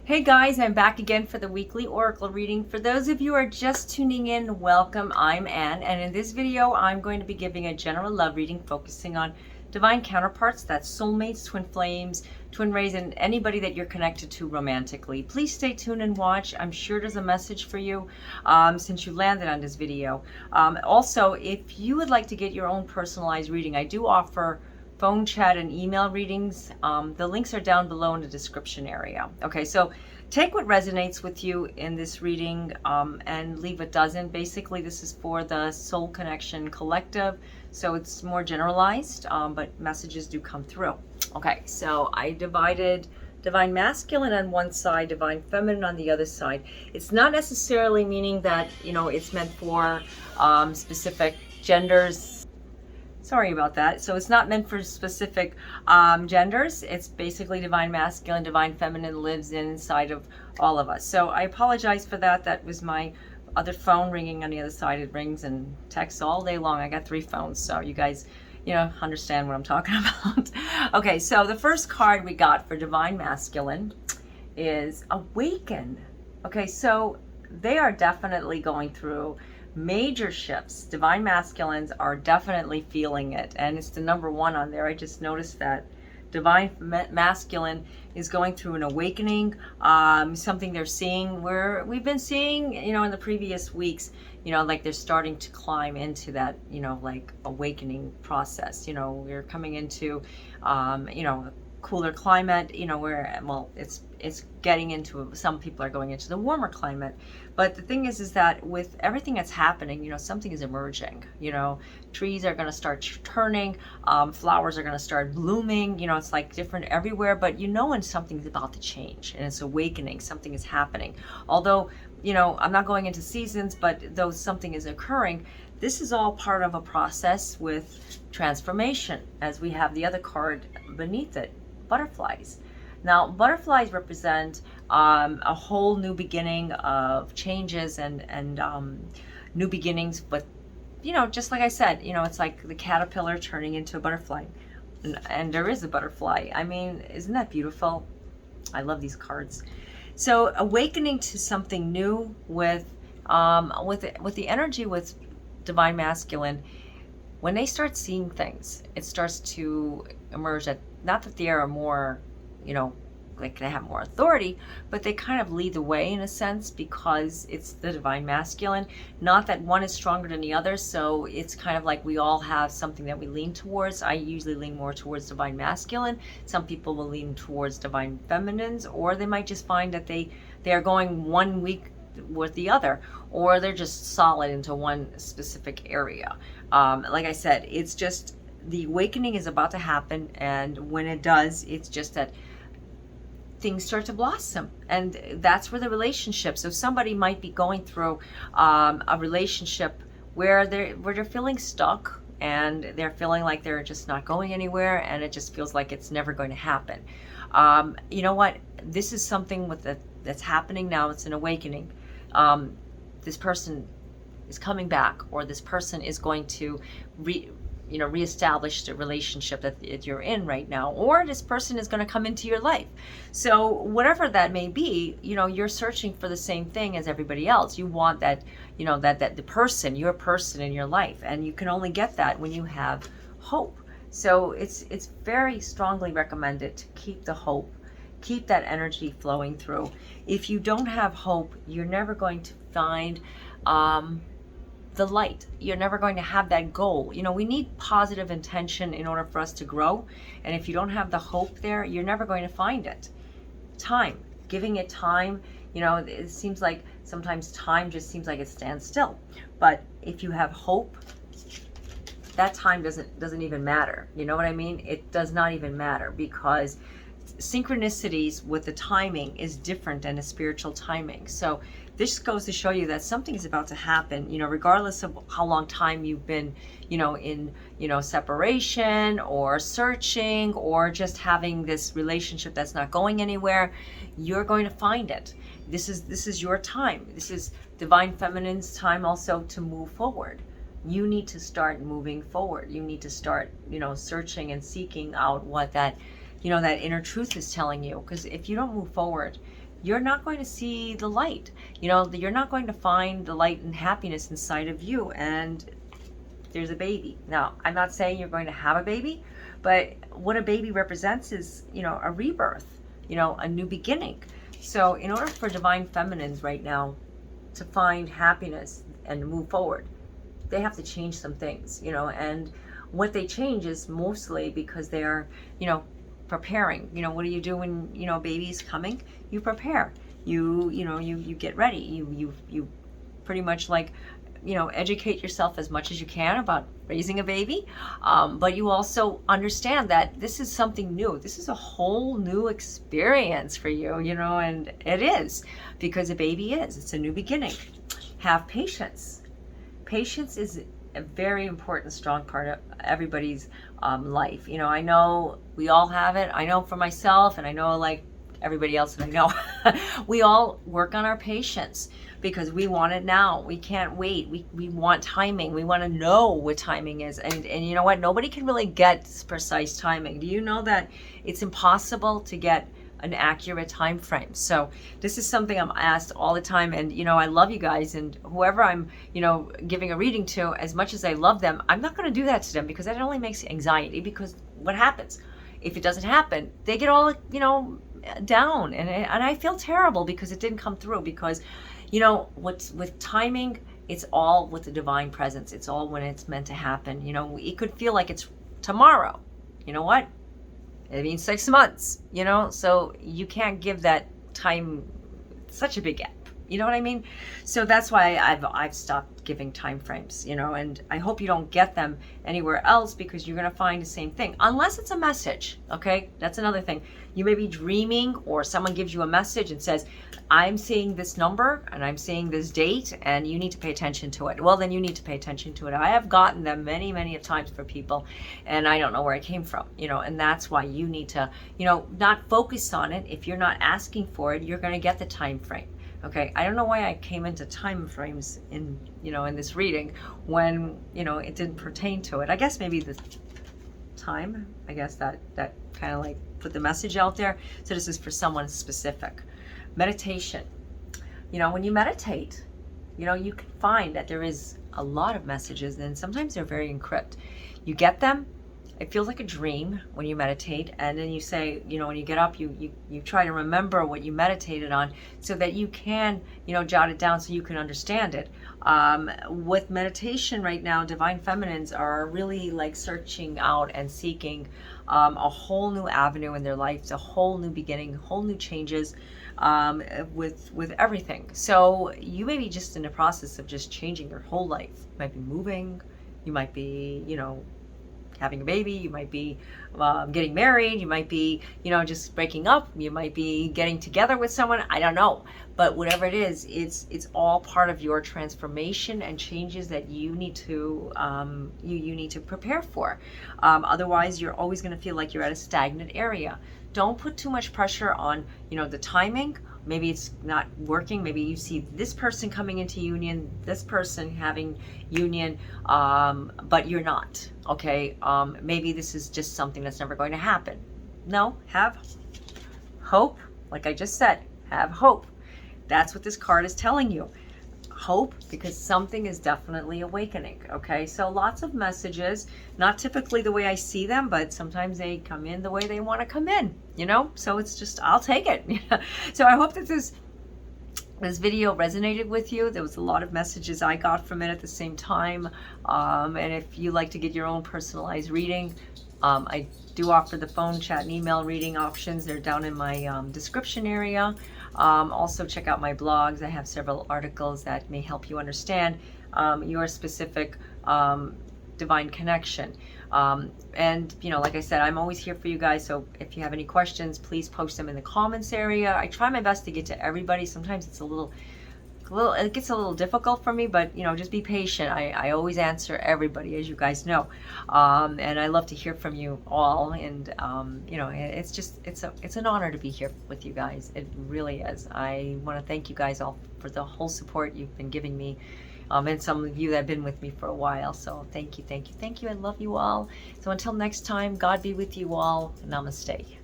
Hey guys, I'm back again for the weekly oracle reading. For those of you who are just tuning in, welcome. I'm Anne, and in this video I'm going to be giving a general love reading focusing on divine counterparts, that's soulmates, twin flames, twin rays, and anybody that you're connected to romantically. Please stay tuned and watch. I'm sure there's a message for you since you landed on this video. Also, if you would like to get your own personalized reading, I do offer phone chat and email readings. The links are down below in the description area. Okay, so take what resonates with you in this reading and leave what doesn't. Basically, this is for the Soul Connection Collective, so it's more generalized, but messages do come through. Okay, so I divided divine masculine on one side, divine feminine on the other side. It's not necessarily meaning that, you know, it's meant for specific genders. Sorry about that. So it's not meant for specific genders. It's basically divine masculine, divine feminine lives inside of all of us. So I apologize for that. That was my other phone ringing on the other side. It rings and texts all day long. I got 3 phones, so you guys, you know, understand what I'm talking about. Okay, so the first card we got for divine masculine is Awaken. Okay, so they are definitely going through major shifts. Divine masculines are definitely feeling it, and it's the number 1 on there. I just noticed that divine masculine is going through an awakening, something they're seeing where we've been seeing, you know, in the previous weeks, you know, like they're starting to climb into that, you know, like awakening process. You know, we're coming into you know, cooler climate, you know, where, well, it's getting into, some people are going into the warmer climate. But the thing is that with everything that's happening, you know, something is emerging. You know, trees are going to start turning, flowers are going to start blooming. You know, it's like different everywhere, but you know when something's about to change and it's awakening, something is happening. Although, you know, I'm not going into seasons, but though something is occurring, this is all part of a process with transformation, as we have the other card beneath it, butterflies. Now, butterflies represent a whole new beginning of changes and new beginnings. But, you know, just like I said, you know, it's like the caterpillar turning into a butterfly. And there is a butterfly. I mean, isn't that beautiful? I love these cards. So awakening to something new with the energy with divine masculine. When they start seeing things, it starts to emerge that, not that they are more, you know, like they have more authority, but they kind of lead the way in a sense, because it's the divine masculine. Not that one is stronger than the other, so it's kind of like we all have something that we lean towards. I usually lean more towards divine masculine. Some people will lean towards divine feminines, or they might just find that they are going one week with the other, or they're just solid into one specific area. Like I said, it's just the awakening is about to happen, and when it does, it's just that things start to blossom, and that's where the relationship. So somebody might be going through a relationship where they're feeling stuck, and they're feeling like they're just not going anywhere, and it just feels like it's never going to happen. You know what? This is something that's happening now. It's an awakening. This person is coming back, or this person is going to reestablish the relationship that you're in right now, or this person is going to come into your life. So whatever that may be, you know, you're searching for the same thing as everybody else. You want that, you know, that the person, your person in your life, and you can only get that when you have hope. So it's very strongly recommended to keep the hope, keep that energy flowing through. If you don't have hope, you're never going to find the light. You're never going to have that goal. You know, we need positive intention in order for us to grow. And if you don't have the hope there, you're never going to find it. Time, giving it time, you know, it seems like sometimes time just seems like it stands still. But if you have hope, that time doesn't even matter. You know what I mean? It does not even matter, because synchronicities with the timing is different than a spiritual timing. So this goes to show you that something is about to happen, you know, regardless of how long time you've been, you know, in, you know, separation or searching or just having this relationship that's not going anywhere. You're going to find it. This is your time. This is divine feminine's time also to move forward. You need to start moving forward. You need to start, you know, searching and seeking out what that, you know, that inner truth is telling you. Because if you don't move forward, you're not going to see the light. You know, you're not going to find the light and happiness inside of you, and there's a baby. Now, I'm not saying you're going to have a baby, but what a baby represents is, you know, a rebirth, you know, a new beginning. So in order for divine feminines right now to find happiness and move forward, they have to change some things, you know, and what they change is mostly because they're, you know, preparing. You know, what do you do when, you know, baby's coming? You prepare. You get ready. You pretty much, like, you know, educate yourself as much as you can about raising a baby, but you also understand that this is something new. This is a whole new experience for you, you know, and it is, because a baby it's a new beginning. Have patience. Patience is a very important, strong part of everybody's life. You know, I know we all have it. I know for myself, and I know, like, everybody else that I know, we all work on our patience because we want it now. We can't wait. We want timing. We want to know what timing is. And you know what? Nobody can really get precise timing. Do you know that it's impossible to get an accurate time frame? So this is something I'm asked all the time, and you know, I love you guys, and whoever I'm, you know, giving a reading to, as much as I love them, I'm not going to do that to them, because that only makes anxiety. Because what happens if it doesn't happen? They get all, you know, down, and I feel terrible because it didn't come through. Because, you know, what's with timing, it's all with the divine presence. It's all when it's meant to happen. You know, it could feel like it's tomorrow. You know what? It means 6 months, you know, so you can't give that time such a big gap. You know what I mean? So that's why I've stopped giving time frames, you know, and I hope you don't get them anywhere else, because you're going to find the same thing, unless it's a message. Okay, that's another thing. You may be dreaming, or someone gives you a message and says, I'm seeing this number and I'm seeing this date and you need to pay attention to it. Well, then you need to pay attention to it. I have gotten them many, many times for people, and I don't know where it came from, you know, and that's why you need to, you know, not focus on it. If you're not asking for it, you're going to get the time frame. Okay, I don't know why I came into time frames in, you know, in this reading, when, you know, it didn't pertain to it. I guess maybe the time, I guess that kind of like put the message out there. So this is for someone specific. Meditation. You know, when you meditate, you know, you can find that there is a lot of messages, and sometimes they're very encrypted. You get them. It feels like a dream when you meditate, and then you say, you know, when you get up, you try to remember what you meditated on, so that you can, you know, jot it down so you can understand it. With meditation right now, divine feminines are really like searching out and seeking a whole new avenue in their life, a whole new beginning, whole new changes with everything. So you may be just in the process of just changing your whole life. You might be moving, you might be, you know, having a baby, you might be getting married, you might be, you know, just breaking up, you might be getting together with someone, I don't know. But whatever it is, it's all part of your transformation and changes that you need to you need to prepare for. Otherwise, you're always going to feel like you're at a stagnant area. Don't put too much pressure on, you know, the timing. Maybe it's not working. Maybe you see this person coming into union, this person having union, but you're not. Okay, maybe this is just something that's never going to happen. No, have hope. Like I just said, have hope. That's what this card is telling you. Hope, because something is definitely awakening. Okay, so lots of messages, not typically the way I see them, but sometimes they come in the way they want to come in, you know, so it's just, I'll take it. So I hope that this video resonated with you. There was a lot of messages I got from it at the same time, and if you like to get your own personalized reading, I do offer the phone, chat, and email reading options. They're down in my description area. Also check out my blogs. I have several articles that may help you understand your specific divine connection. And you know, like I said, I'm always here for you guys. So if you have any questions, please post them in the comments area. I try my best to get to everybody. Sometimes it's it gets a little difficult for me, but you know, just be patient. I always answer everybody, as you guys know, and I love to hear from you all. And you know, it's an honor to be here with you guys. It really is. I want to thank you guys all for the whole support you've been giving me, and some of you that have been with me for a while. So thank you. I love you all. So until next time, God be with you all. Namaste.